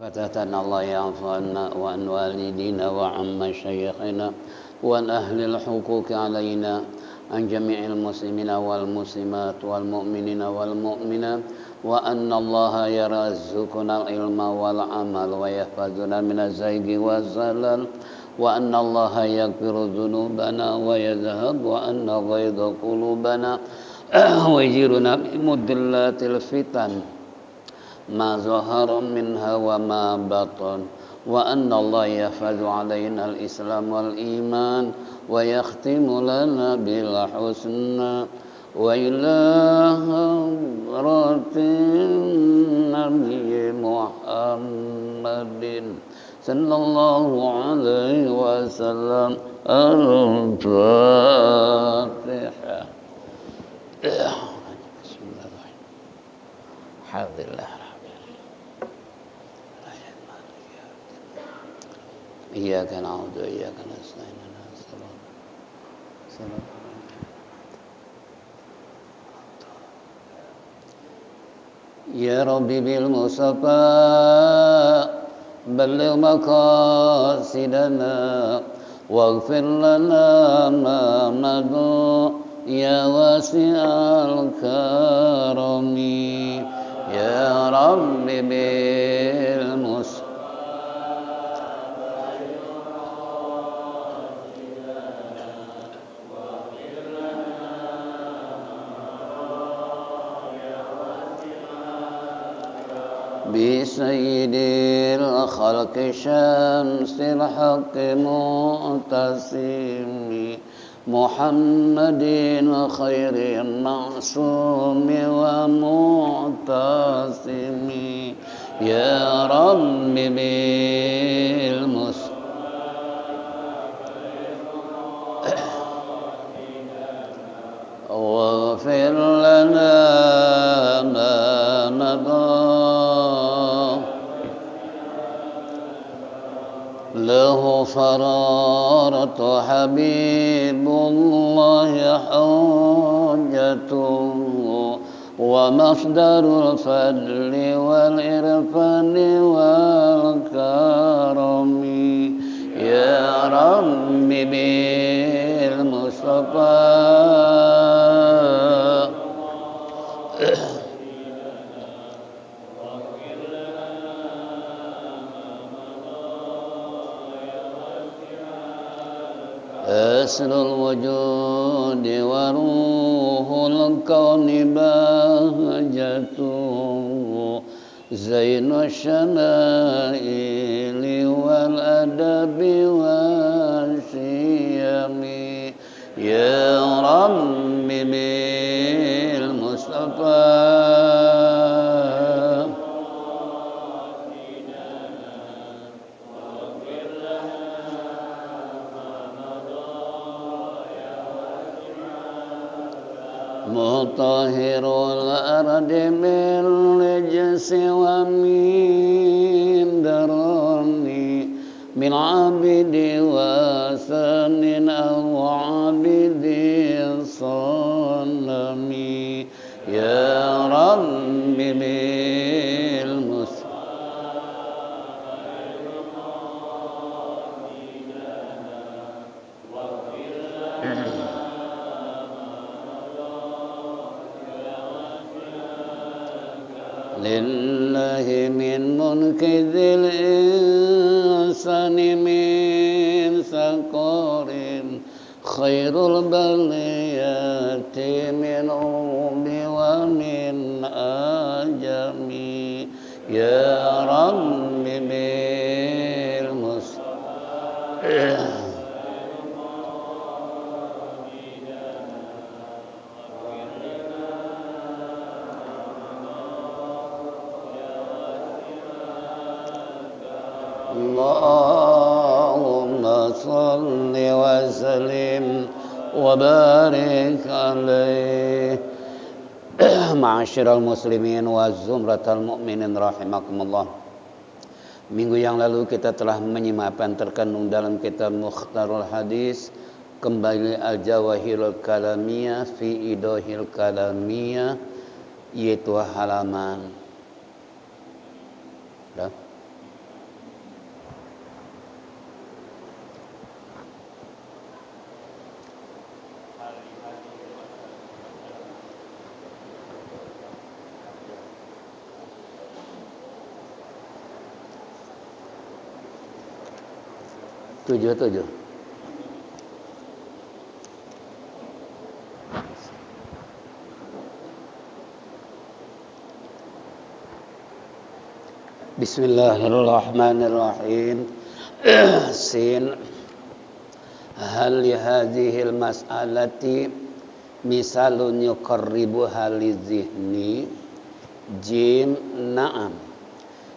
فتاتنا الله يعفو عنا وعن والدينا وعن مشايخنا وعن أهل الحقوق علينا عن جميع المسلمين والمسلمات والمؤمنين والمؤمنات وأن الله يرزقنا العلم والعمل ويحفظنا من الزيغ والزلل وأن الله يغفر ذنوبنا ويذهب وأن غيظ قلوبنا ويجيرنا من مضلات الفتن ما ظهر منها وما بطن وأن الله يحفظ علينا الإسلام والإيمان ويختم لنا بالحسنى وإلى حضرة النبي محمد صلى الله عليه وسلم الفاتحة. بسم الله الرحمن الرحيم. الحمد لله إياك نعبد وإياك نستعين يا ربي بالمصطفى بلغ مقاصدنا واغفر لنا ما مضى يا واسع الكرم يا ربي بالمصطفى بسيد الخلق شمس الحق معتصم محمد خير معصوم ومعتصم يا رب بالمصطفى واغفر لنا ما مضى له فرارة حبيب الله حجته ومصدر الفضل والإرفان والكرم يا رب بالمصطفى أسر الوجود وروح الكون بهجته زين الشمائل والأدب والشيم يا رب بالمصطفى مطهر الأرض من رجس ومن درني من عبد وثن أو عبد صنم يا رب بالمصطفى لله من منقذ الإنسان من سقر خير البليات من أم ومن أجم يا رب بالمصطفى اللهم صل وسلم وبارك عليه. Ma'asyiral muslimin wa zumratal mu'minin rahimakumullah. Minggu yang lalu kita telah menyimak apa yang terkandung dalam kitab Mukhtarul Hadis, kembali Al-Jawahirul Kalamiyah fi Idahil Kalamiyah, yaitu halaman 77. Bismillahirrahmanirrahim. Sin. Hal hadhil mas'alati misalun yuqarribu halizihni. Jim. Na'am.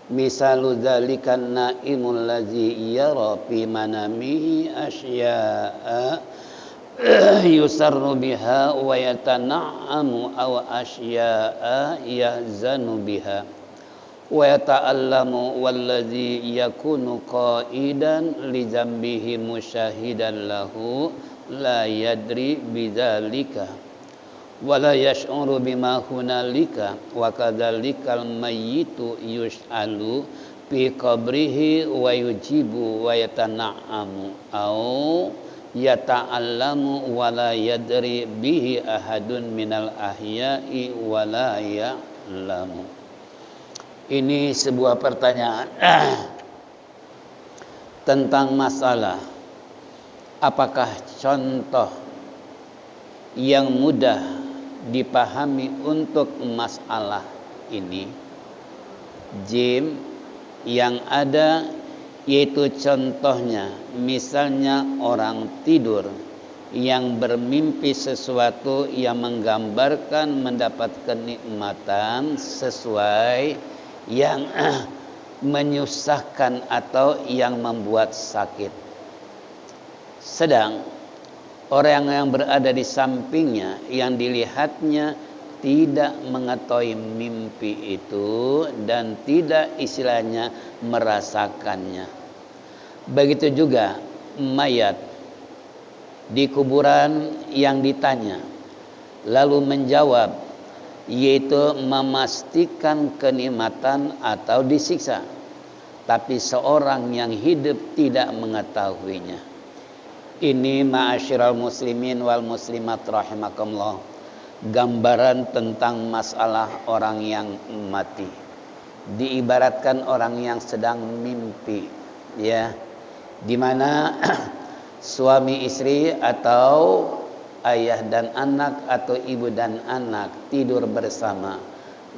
Misalu dzalika naimul ladzi yara fi manamihi asya'a yusarru biha wa yatana'amu aw asya'a yahzanu biha wa yata'allamu walladzi yakunu qa'idan li dzambihi musyahidan lahu la yadri bidzalika wala yash'uru bima hunalika wa kadzalikal mayyitu yus'alu fi qabrihi wa yujibu wa yatana'amu au yata'allamu wa la yadri bihi ahadun minal ahya'i wa la ya'lamu. Ini sebuah pertanyaan tentang masalah apakah contoh yang mudah dipahami untuk masalah ini. Jim. Yang ada yaitu contohnya misalnya orang tidur yang bermimpi sesuatu yang menggambarkan mendapat kenikmatan sesuai yang menyusahkan atau yang membuat sakit. Sedang orang yang berada di sampingnya yang dilihatnya tidak mengetahui mimpi itu dan tidak istilahnya merasakannya. Begitu juga mayat di kuburan yang ditanya lalu menjawab yaitu memastikan kenikmatan atau disiksa, tapi seorang yang hidup tidak mengetahuinya. Ini ma'asyiral muslimin wal muslimat rahimakumullah, gambaran tentang masalah orang yang mati. Diibaratkan orang yang sedang mimpi, ya, di mana suami istri atau ayah dan anak atau ibu dan anak tidur bersama,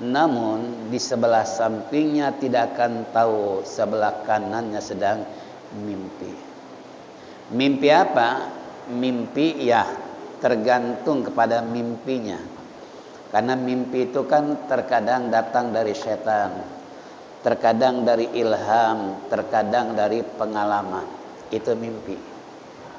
namun di sebelah sampingnya tidak akan tahu sebelah kanannya sedang mimpi. Mimpi apa? Mimpi ya tergantung kepada mimpinya. Karena mimpi itu kan terkadang datang dari setan, terkadang dari ilham, terkadang dari pengalaman. Itu mimpi.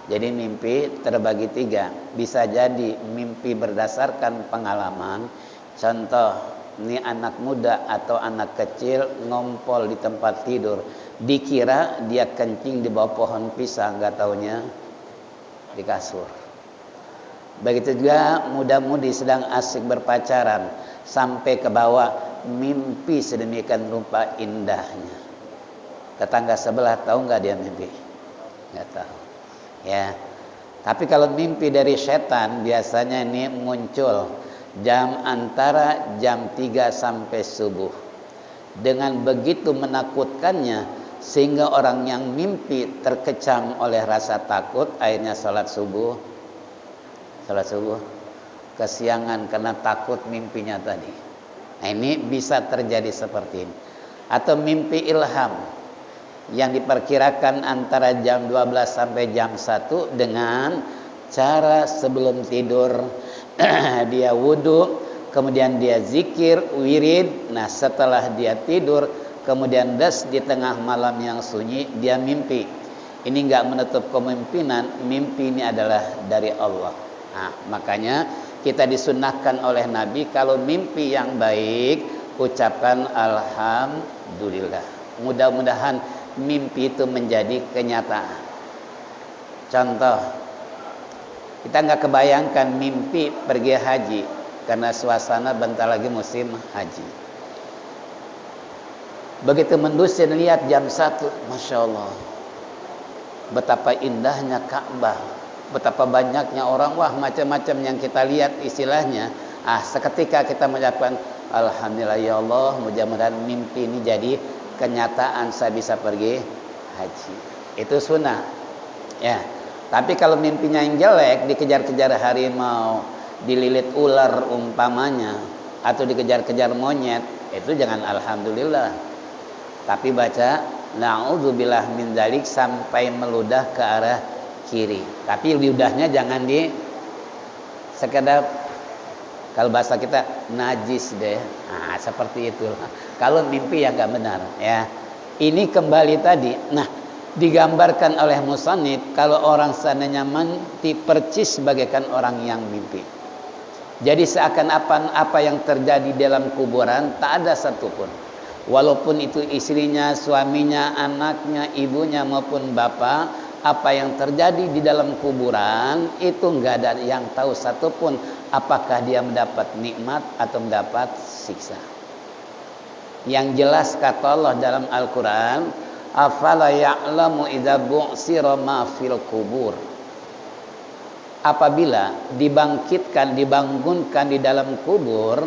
Jadi mimpi terbagi 3. Bisa jadi mimpi berdasarkan pengalaman. Contoh, ini anak muda atau anak kecil ngompol di tempat tidur, dikira dia kencing di bawah pohon pisang, nggak taunya di kasur. Begitu juga muda-mudi sedang asik berpacaran, sampai ke bawah mimpi sedemikian rupa indahnya. Tetangga sebelah tahu nggak dia mimpi? Nggak tahu. Ya. Tapi kalau mimpi dari setan biasanya ini muncul antara jam 3 sampai subuh. Dengan begitu menakutkannya sehingga orang yang mimpi terkecam oleh rasa takut, akhirnya salat subuh kesiangan karena takut mimpinya tadi. Nah, ini bisa terjadi seperti ini. Atau mimpi ilham yang diperkirakan antara jam 12 sampai jam 1 dengan cara sebelum tidur dia wudhu, kemudian dia zikir, wirid. Nah, setelah dia tidur, kemudian di tengah malam yang sunyi dia mimpi. Ini enggak menutup kemungkinan mimpi ini adalah dari Allah. Nah, makanya kita disunnahkan oleh Nabi kalau mimpi yang baik ucapkan alhamdulillah. Mudah-mudahan mimpi itu menjadi kenyataan. Contoh, kita nggak kebayangkan mimpi pergi haji karena suasana bentar lagi musim haji. Begitu mendusin lihat jam 1, Masya Allah, betapa indahnya Ka'bah, betapa banyaknya orang, wah macam-macam yang kita lihat istilahnya. Seketika kita mengucapkan alhamdulillah ya Allah, mudah-mudahan mimpi ini jadi kenyataan, saya bisa pergi haji. Itu sunnah. Ya. Tapi kalau mimpinya yang jelek, dikejar-kejar harimau, dililit ular umpamanya, atau dikejar-kejar monyet, itu jangan alhamdulillah. Tapi baca na'udzubillah min dzalik sampai meludah ke arah kiri. Tapi ludahnya jangan di sekedar, kalau bahasa kita najis deh. Nah, seperti itulah. Kalau mimpi yang enggak benar, ya. Ini kembali tadi. Nah, digambarkan oleh musannif kalau orang seandainya mati percis bagaikan orang yang mimpi. Jadi seakan-akan apa yang terjadi dalam kuburan tak ada satupun. Walaupun itu istrinya, suaminya, anaknya, ibunya maupun bapak, apa yang terjadi di dalam kuburan itu enggak ada yang tahu satupun apakah dia mendapat nikmat atau mendapat siksa. Yang jelas kata Allah dalam Al-Quran, afala ya'lamu idza bu'sira ma fil kubur. Apabila dibangkitkan, dibangunkan di dalam kubur,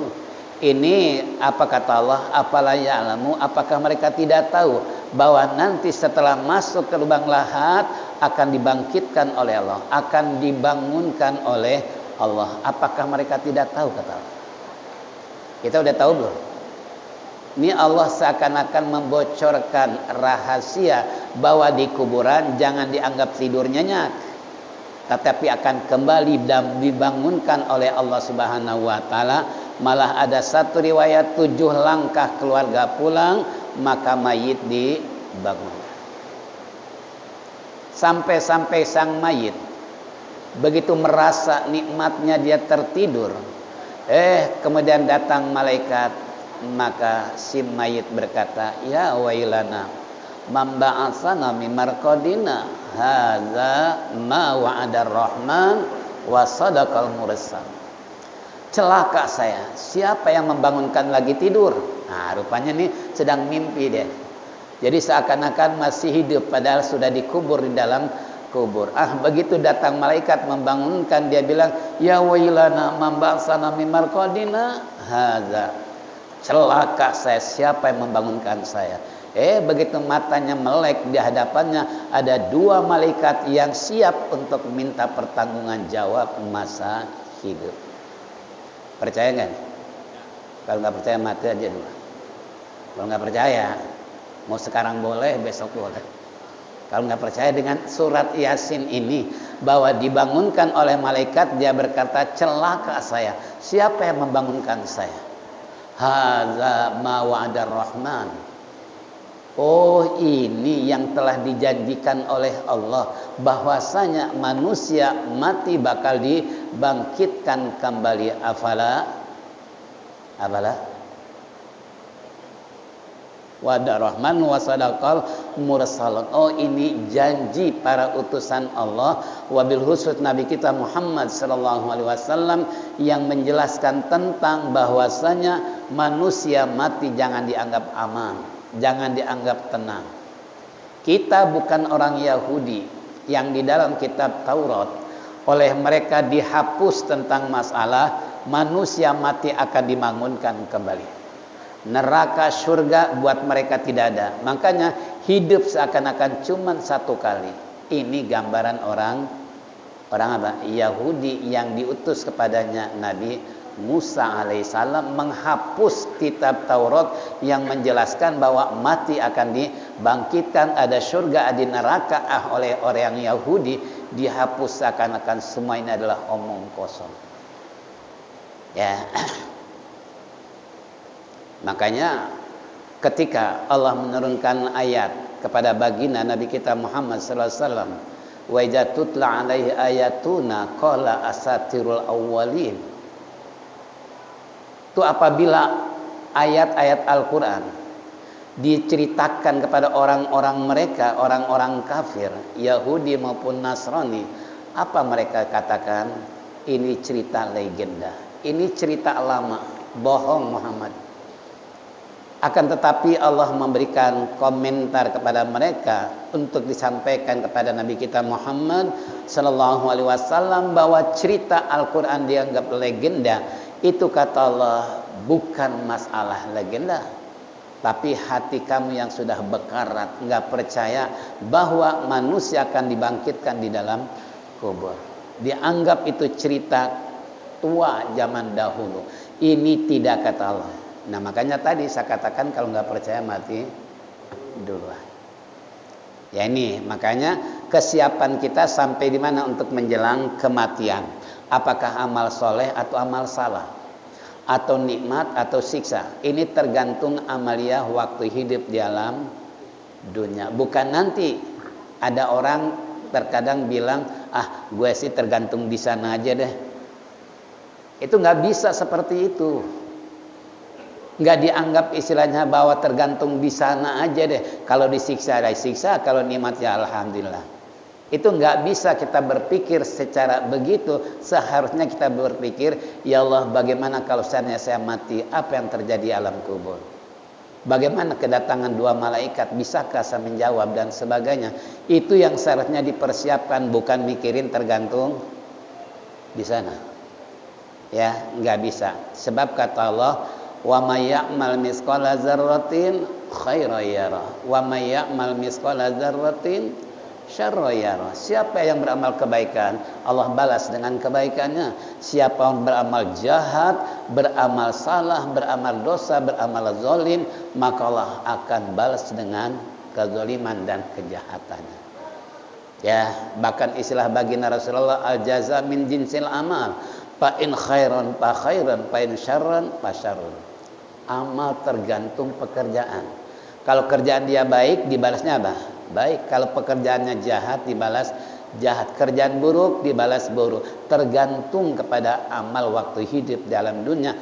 ini apa kata Allah, afala ya'lamu, apakah mereka tidak tahu bahwa nanti setelah masuk ke lubang lahat akan dibangkitkan oleh Allah, akan dibangunkan oleh Allah. Apakah mereka tidak tahu kata Allah? Kita udah tahu belum? Ini Allah seakan-akan membocorkan rahasia bahwa di kuburan jangan dianggap tidur nyenyak, tetapi akan kembali dan dibangunkan oleh Allah Subhanahu wa taala. Malah ada satu riwayat 7 langkah keluarga pulang maka mayit dibangun. Sampai-sampai sang mayit begitu merasa nikmatnya dia tertidur, kemudian datang malaikat, maka si mayit berkata, ya wailana man ba'atsana min marqadina hadza ma wa'ada ar-rahman wa sadaqal mursal. Celaka saya, siapa yang membangunkan lagi tidur? Nah, rupanya nih sedang mimpi dia. Jadi seakan-akan masih hidup padahal sudah dikubur di dalam kubur. Begitu datang malaikat membangunkan, dia bilang, ya wailana man ba'atsana min marqadina hadza. Celaka saya, siapa yang membangunkan saya? Begitu matanya melek, di hadapannya ada 2 malaikat yang siap untuk minta pertanggungan jawab masa hidup. Percaya nggak? Kalau nggak percaya mati aja dulu. Kalau nggak percaya, mau sekarang boleh, besok boleh. Kalau nggak percaya dengan surat Yasin ini bahwa dibangunkan oleh malaikat, dia berkata, celaka saya, siapa yang membangunkan saya? Hadza ma wa'ada ar-rahman. Oh, ini yang telah dijanjikan oleh Allah, bahwasanya manusia mati bakal dibangkitkan kembali. Afala wa'ada ar-rahman wa sadaqal mursal. Oh, ini janji para utusan Allah, wabil khusus Nabi kita Muhammad sallallahu alaihi wasallam yang menjelaskan tentang bahwasanya manusia mati jangan dianggap aman, jangan dianggap tenang. Kita bukan orang Yahudi yang di dalam kitab Taurat oleh mereka dihapus tentang masalah manusia mati akan dibangunkan kembali. Neraka surga buat mereka tidak ada. Makanya hidup seakan-akan cuma 1 kali. Ini gambaran orang apa? Yahudi yang diutus kepadanya Nabi Musa alaihissalam menghapus kitab Taurat yang menjelaskan bahwa mati akan dibangkitkan, ada surga, ada neraka. Oleh orang Yahudi dihapus seakan-akan semua ini adalah omong kosong. Ya. Makanya ketika Allah menurunkan ayat kepada baginda Nabi kita Muhammad sallallahu alaihi wasallam, wa idza tutla alaihi ayatuna qala asatirul awwalin. Itu apabila ayat-ayat Al-Qur'an diceritakan kepada orang-orang mereka, orang-orang kafir, Yahudi maupun Nasrani, apa mereka katakan? Ini cerita legenda, ini cerita lama, bohong Muhammad. Akan tetapi Allah memberikan komentar kepada mereka untuk disampaikan kepada Nabi kita Muhammad sallallahu alaihi wasallam bahwa cerita Al-Qur'an dianggap legenda. Itu kata Allah bukan masalah legenda. Tapi hati kamu yang sudah bekarat, nggak percaya bahwa manusia akan dibangkitkan di dalam kubur. Dianggap itu cerita tua zaman dahulu. Ini tidak kata Allah. Nah makanya tadi saya katakan kalau nggak percaya mati duluan. Ya ini makanya kesiapan kita sampai di mana untuk menjelang kematian. Apakah amal soleh atau amal salah, atau nikmat atau siksa. Ini tergantung amalia waktu hidup di alam dunia. Bukan nanti ada orang terkadang bilang, gue sih tergantung di sana aja deh. Itu nggak bisa seperti itu. Nggak dianggap istilahnya bahwa tergantung di sana aja deh. Kalau disiksa ada siksa, kalau nikmat ya alhamdulillah. Itu nggak bisa kita berpikir secara begitu. Seharusnya kita berpikir, ya Allah bagaimana kalau seandainya saya mati, apa yang terjadi alam kubur? Bagaimana kedatangan dua malaikat, bisakah saya menjawab dan sebagainya. Itu yang seharusnya dipersiapkan, bukan mikirin tergantung di sana. Ya, nggak bisa. Sebab kata Allah, wa may ya'mal misqala dzarratin khairan yarah wa may ya'mal misqala dzarratin syarra yarah. Siapa yang beramal kebaikan, Allah balas dengan kebaikannya. Siapa yang beramal jahat, beramal salah, beramal dosa, beramal zalim, maka Allah akan balas dengan kezaliman dan kejahatannya. Ya, bahkan istilah baginda Rasulullah, al jaza min jinsil amal. Fa in khairan fa khairan, fa in syarran fa syarrun. Amal tergantung pekerjaan. Kalau kerjaan dia baik, dibalasnya apa? Baik. Kalau pekerjaannya jahat, dibalas jahat. Kerjaan buruk, dibalas buruk. Tergantung kepada amal waktu hidup dalam dunia.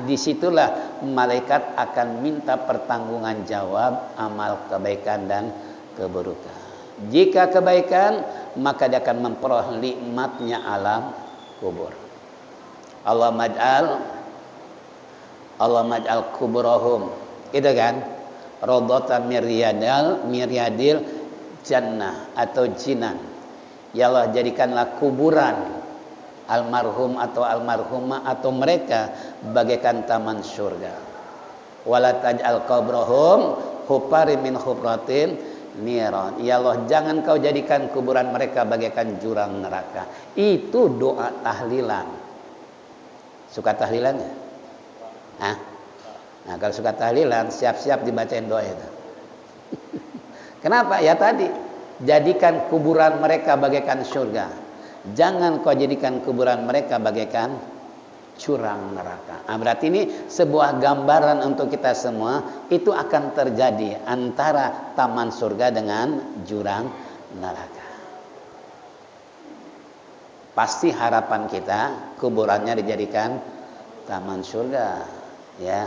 Disitulah malaikat akan minta pertanggungan jawab amal kebaikan dan keburukan. Jika kebaikan, maka dia akan memperoleh nikmatnya alam kubur. Allah maj'al kuburahum, itu kan, rodota miryadil jannah atau jinan. Ya Allah jadikanlah kuburan almarhum atau almarhumah atau mereka bagaikan taman surga. Wala taj'al qabrahum hufari min hufratin niran. Ya Allah jangan kau jadikan kuburan mereka bagaikan jurang neraka. Itu doa tahlilan. Suka tahlilannya? Nah kalau suka tahlilan, siap-siap dibacain doa itu. Kenapa? Ya tadi, jadikan kuburan mereka bagaikan surga. Jangan kau jadikan kuburan mereka bagaikan jurang neraka. Berarti ini sebuah gambaran untuk kita semua. Itu akan terjadi antara taman surga dengan jurang neraka. Pasti harapan kita kuburannya dijadikan taman surga, ya.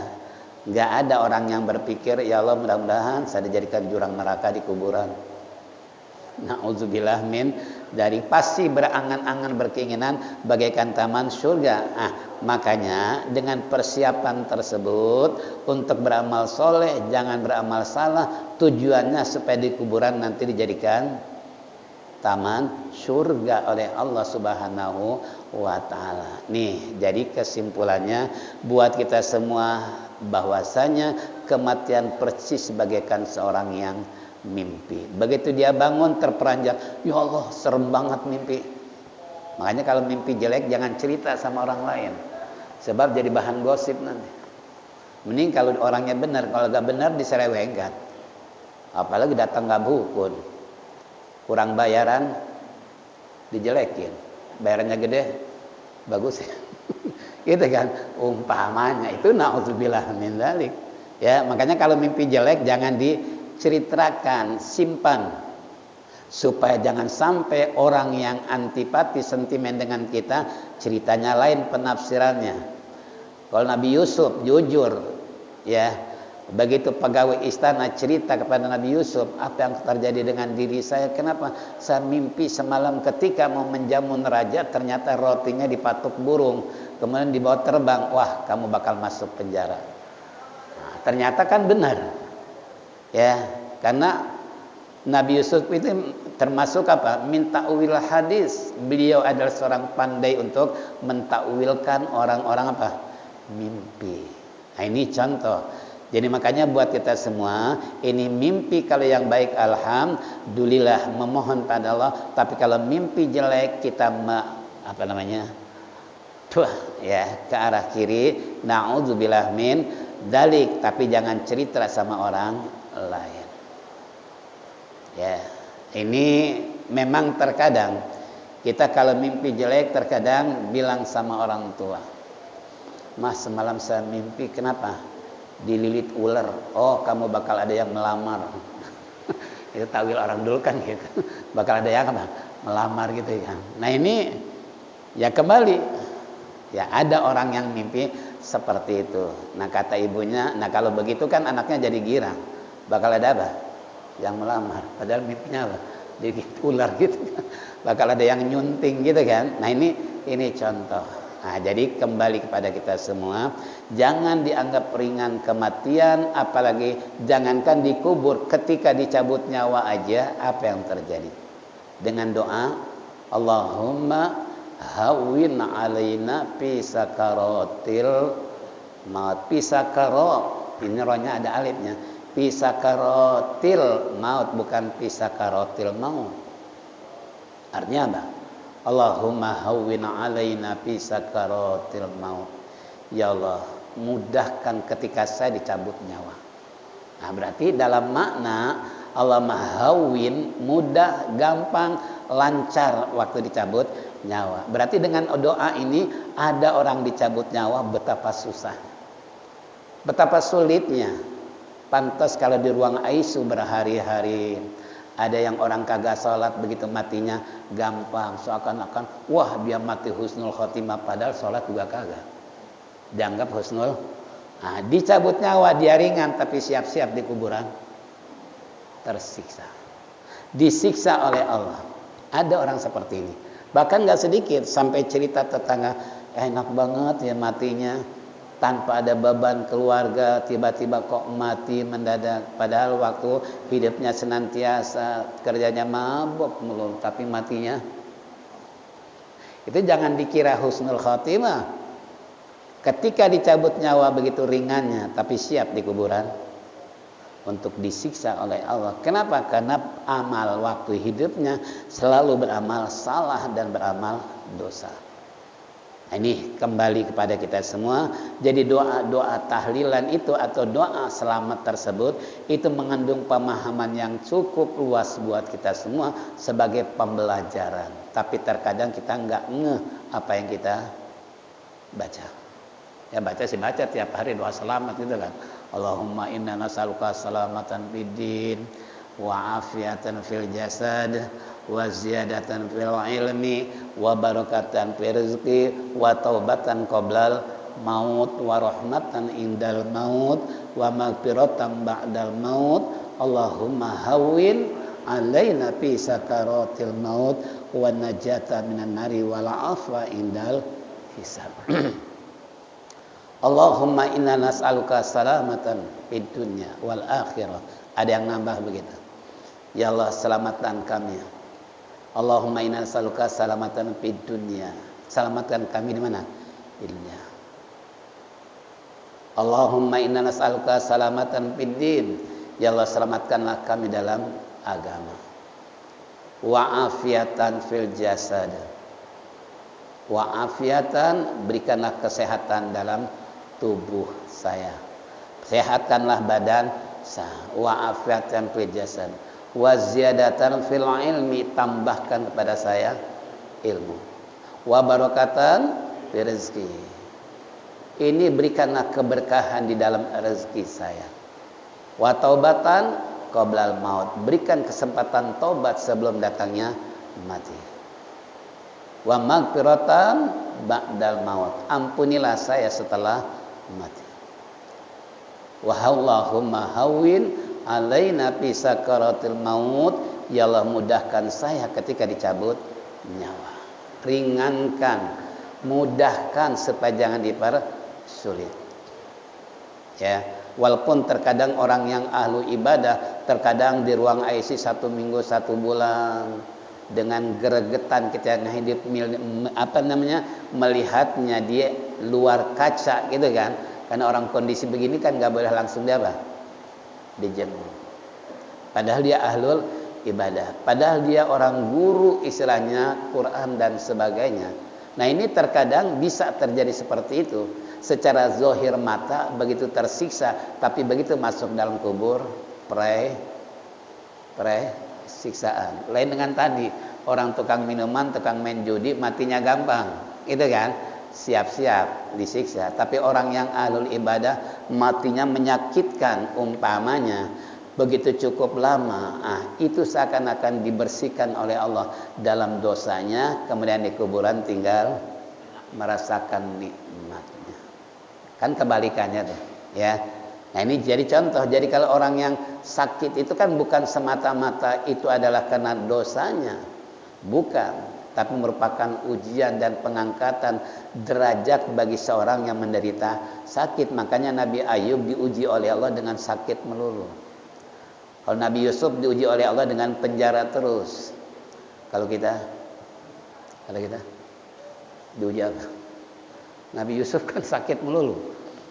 Nggak ada orang yang berpikir, ya Allah mudah-mudahan saya dijadikan jurang neraka di kuburan. Na'udzubillah min dari, pasti berangan-angan berkeinginan bagaikan taman surga. Makanya dengan persiapan tersebut untuk beramal soleh, jangan beramal salah. Tujuannya supaya di kuburan nanti dijadikan taman surga oleh Allah Subhanahu wa ta'ala. Nih, jadi kesimpulannya buat kita semua bahwasanya kematian persis bagaikan seorang yang mimpi. Begitu dia bangun terperanjat, ya Allah serem banget mimpi. Makanya kalau mimpi jelek jangan cerita sama orang lain, sebab jadi bahan gosip nanti. Mending kalau orangnya benar, kalau gak benar diselewengkan. Apalagi datang gak berhukun, kurang bayaran dijelekin, bayarannya gede bagus ya. Gitu kan umpamanya. Itu na'udzubillah min dzalik. Ya, makanya kalau mimpi jelek jangan diceritakan, simpan supaya jangan sampai orang yang antipati sentimen dengan kita ceritanya lain penafsirannya. Kalau Nabi Yusuf jujur, ya, begitu pegawai istana cerita kepada Nabi Yusuf, apa yang terjadi dengan diri saya, kenapa saya mimpi semalam ketika mau menjamu raja ternyata rotinya dipatuk burung, kemudian dibawa terbang, wah kamu bakal masuk penjara. Ternyata kan benar, ya, karena Nabi Yusuf itu termasuk apa? Mentakwil hadis. Beliau adalah seorang pandai untuk mentakwilkan orang-orang apa? Mimpi. Nah, ini contoh. Jadi makanya buat kita semua, ini mimpi kalau yang baik alhamdulillah memohon pada Allah, tapi kalau mimpi jelek kita ke arah kiri, naudzubillah min dalik, tapi jangan cerita sama orang lain. Ya, ini memang terkadang kita kalau mimpi jelek terkadang bilang sama orang tua, "Mas, semalam saya mimpi kenapa? Dililit ular." "Oh, kamu bakal ada yang melamar." Itu tawil orang dulu kan gitu. Bakal ada yang melamar gitu ya. Nah, ini ya kembali ya ada orang yang mimpi seperti itu. Nah, kata ibunya, nah kalau begitu kan anaknya jadi girang. Bakal ada apa? Yang melamar. Padahal mimpinya apa? Jadi ular gitu. Bakal ada yang nyunting gitu kan. Nah, ini contoh. Nah, jadi kembali kepada kita semua, jangan dianggap ringan kematian, apalagi jangankan dikubur, ketika dicabut nyawa aja apa yang terjadi? Dengan doa, Allahumma hawwin alaina fi sakaratil maut. Fi sakarat, ini rohnya ada alifnya. Fi sakaratil maut, bukan fi sakaratil maut. Artinya apa? Allahumma hawwin alaina fi sakaratil maut. Ya Allah, mudahkan ketika saya dicabut nyawa. Nah, berarti dalam makna Allahumma hawwin, mudah, gampang, lancar waktu dicabut nyawa. Berarti dengan doa ini ada orang dicabut nyawa betapa susah, betapa sulitnya. Pantas kalau di ruang ICU berhari-hari. Ada yang orang kagak sholat, begitu matinya gampang, seakan-akan wah dia mati husnul khotimah, padahal sholat juga kagak, dianggap husnul. Nah, dicabut nyawa dia ringan, tapi siap-siap di kuburan tersiksa, disiksa oleh Allah. Ada orang seperti ini, bahkan gak sedikit, sampai cerita tetangga, enak banget ya matinya tanpa ada beban keluarga, tiba-tiba kok mati mendadak, padahal waktu hidupnya senantiasa kerjanya mabuk mulu, tapi matinya itu jangan dikira husnul khotimah. Ketika dicabut nyawa begitu ringannya, tapi siap di kuburan untuk disiksa oleh Allah. Kenapa? Karena amal waktu hidupnya selalu beramal salah dan beramal dosa. Ini kembali kepada kita semua. Jadi doa-doa tahlilan itu atau doa selamat tersebut itu mengandung pemahaman yang cukup luas buat kita semua sebagai pembelajaran. Tapi terkadang kita nggak ngeh apa yang kita baca. Ya baca sih baca tiap hari doa selamat gitu kan. Allahumma inna nas'aluka salamatan fid din wa afiatan fil jasad wa ziyadatan fil ilmi wa barakatan fil rizqi wa taubatan qoblal maut wa rahmatan indal maut wa maghfiratan ba'dal maut. Allahumma hawwin alaina fi sakaratil maut wa najata minan nari wal afwa indal hisab. Allahumma inna nas'aluka salamatan fid dunya wal akhirah. Ada yang nambah begitu. Ya Allah, selamatkan kami. Allahumma inna nas'aluka salamatan fid dunya. Selamatkan kami di mana? Di dunia. Allahumma inna nas'aluka salamatan fid din. Ya Allah, selamatkanlah kami dalam agama. Wa afiatan fil jasad. Wa afiatan, berikanlah kesehatan dalam tubuh saya. Sehatkanlah badan saya. Wa afiatan fil jasad. Wa ziyadatan fil ilmi, tambahkan kepada saya ilmu. Wa barakatan fil rizqi. Ini berikanlah keberkahan di dalam rezeki saya. Wa taubatan qoblal maut, berikan kesempatan taubat sebelum datangnya mati. Wa maghfiratan ba'dal maut, ampunilah saya setelah mati. Wa Allahumma hawwin alaina fi sakaratil maut, ya Allah mudahkan saya ketika dicabut nyawa. Ringankan, mudahkan supaya jangan dipersulit. Ya, walaupun terkadang orang yang ahlu ibadah terkadang di ruang IC 1 minggu 1 bulan dengan gregetan kita hidup melihatnya dia luar kaca gitu kan. Karena orang kondisi begini kan nggak boleh langsung dia apa? Dijemur. Padahal dia ahlul ibadah. Padahal dia orang guru istilahnya Quran dan sebagainya. Nah ini terkadang bisa terjadi seperti itu. Secara zahir mata begitu tersiksa, tapi begitu masuk dalam kubur siksaan. Lain dengan tadi orang tukang minuman, tukang main judi, matinya gampang, itu kan? Siap-siap disiksa. Tapi orang yang ahlul ibadah matinya menyakitkan umpamanya. Begitu cukup lama, itu seakan-akan dibersihkan oleh Allah dalam dosanya, kemudian di kuburan tinggal merasakan nikmatnya. Kan kebalikannya tuh, ya. Nah ini jadi contoh. Jadi kalau orang yang sakit itu kan bukan semata-mata itu adalah karena dosanya, bukan, tapi merupakan ujian dan pengangkatan derajat bagi seorang yang menderita sakit. Makanya Nabi Ayub diuji oleh Allah dengan sakit melulu. Kalau Nabi Yusuf diuji oleh Allah dengan penjara terus. Kalau kita diuji apa? Nabi Yusuf kan sakit melulu,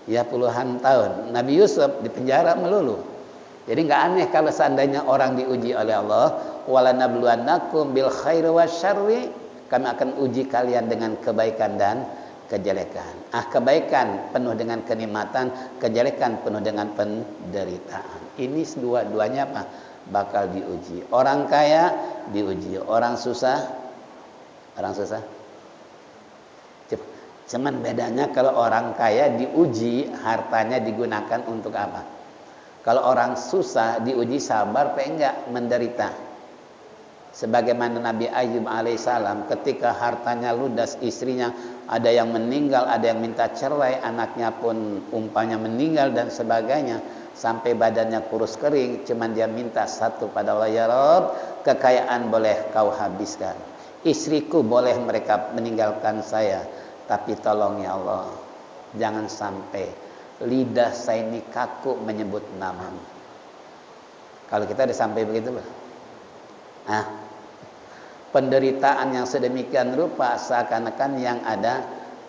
ya puluhan tahun. Nabi Yusuf di penjara melulu. Jadi nggak aneh kalau seandainya orang diuji oleh Allah, walanabluwannakum bil khairi wasyarri, kami akan uji kalian dengan kebaikan dan kejelekan. Kebaikan penuh dengan kenikmatan, kejelekan penuh dengan penderitaan. Ini dua-duanya apa? Bakal diuji. Orang kaya diuji, orang susah. Cuman bedanya kalau orang kaya diuji hartanya digunakan untuk apa? Kalau orang susah diuji sabar apa enggak menderita. Sebagaimana Nabi Ayub alaihissalam ketika hartanya ludas, istrinya ada yang meninggal, ada yang minta cerai, anaknya pun umpamanya meninggal dan sebagainya, sampai badannya kurus kering, cuman dia minta satu pada Allah, ya Rabb, kekayaan boleh kau habiskan, istriku boleh mereka meninggalkan saya, tapi tolong ya Allah, jangan sampai lidah saya ini kaku menyebut namamu. Kalau kita udah sampai begitu, penderitaan yang sedemikian rupa seakan-akan yang ada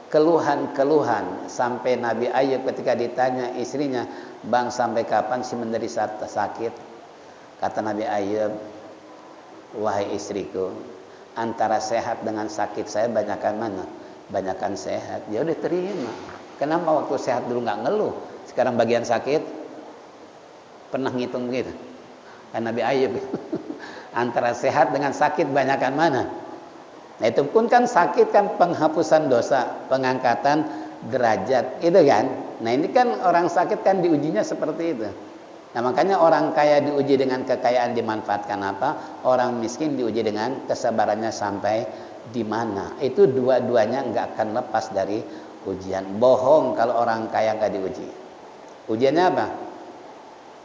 keluhan-keluhan. Sampai Nabi Ayub ketika ditanya istrinya, bang sampai kapan sih menderita sakit? Kata Nabi Ayub, wahai istriku, antara sehat dengan sakit saya banyakan mana? Banyakan sehat. Ya udah terima. Kenapa waktu sehat dulu nggak ngeluh, sekarang bagian sakit? Pernah ngitung begitu? Kan Nabi Ayub antara sehat dengan sakit banyakan mana? Nah itu pun kan sakit kan penghapusan dosa, pengangkatan derajat, itu kan. Nah ini kan orang sakit kan diujinya seperti itu. Nah makanya orang kaya diuji dengan kekayaan dimanfaatkan apa? Orang miskin diuji dengan kesabarannya sampai di mana. Itu dua-duanya nggak akan lepas dari ujian. Bohong kalau orang kaya nggak diuji. Ujiannya apa?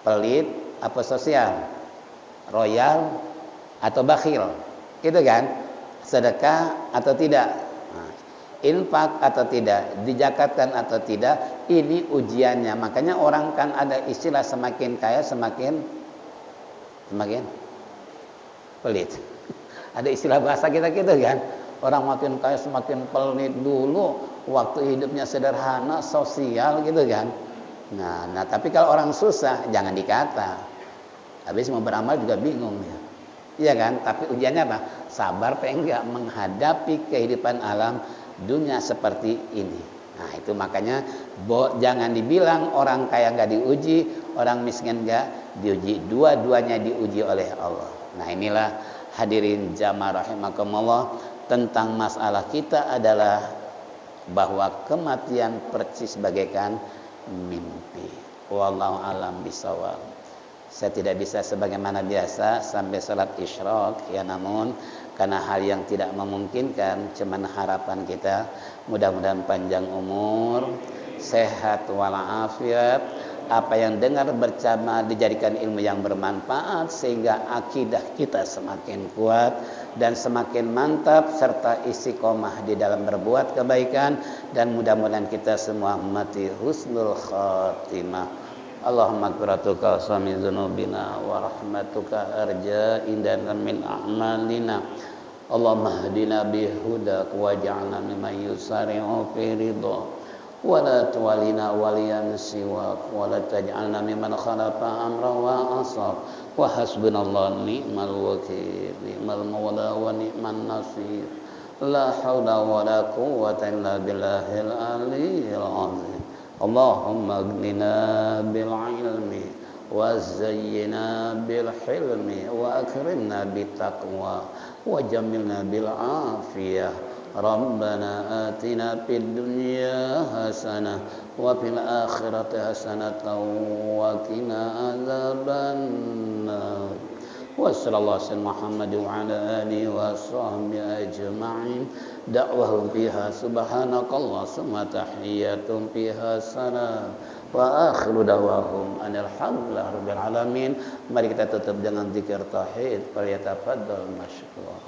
Pelit apa sosial? Royal atau bakhil? Itu kan? Sedekah atau tidak? Infak atau tidak, dizakatkan atau tidak, ini ujiannya. Makanya orang kan ada istilah semakin kaya semakin pelit. Ada istilah bahasa kita gitu kan, orang makin kaya semakin pelit. Dulu waktu hidupnya sederhana, sosial gitu kan. Nah tapi kalau orang susah jangan dikata, habis mau beramal juga bingung ya. Iya kan? Tapi ujiannya apa? Sabar apa enggak menghadapi kehidupan alam dunia seperti ini. Nah itu makanya jangan dibilang orang kaya nggak diuji, orang miskin nggak diuji. Dua-duanya diuji oleh Allah. Nah inilah hadirin jamaah rahimakumullah, tentang masalah kita adalah bahwa kematian persis bagaikan mimpi. Wallahu alam bisawab. Saya tidak bisa sebagaimana biasa sampai salat isyraq ya, namun karena hal yang tidak memungkinkan, cuman harapan kita mudah-mudahan panjang umur, sehat walafiat, apa yang dengar bercama dijadikan ilmu yang bermanfaat sehingga akidah kita semakin kuat dan semakin mantap serta istiqomah di dalam berbuat kebaikan, dan mudah-mudahan kita semua mati husnul khatimah. Allahumma quratuka sami dzunubina wa rahmatuka arja indana min a'malina. Allahumma hdina bihudak waj'alna mimman yusari'u fi ridha ولا تولنا وليا سواك ولا تجعلنا ممن خلف أمرا وعصر وحسبنا الله نعم الوكيل نعم المولى ونعم النصير لا حول ولا قوة إلا بالله العلي العظيم اللهم اغننا بالعلم وزينا بالحلم وأكرمنا بالتقوى وجملنا بالعافية ربنا آتنا في الدنيا حسنة وفي الآخرة حسنة وقنا عذاب النار وصلى الله على محمد وعلى آله وصحبه أجمعين دعوهم فيها سبحانك الله ثم تحياتهم فيها سلام wa akhiru dawahum anil hamdulillahi rabbil alamin. Mari kita tutup dengan zikir tauhid. Falyatafaddal masykur.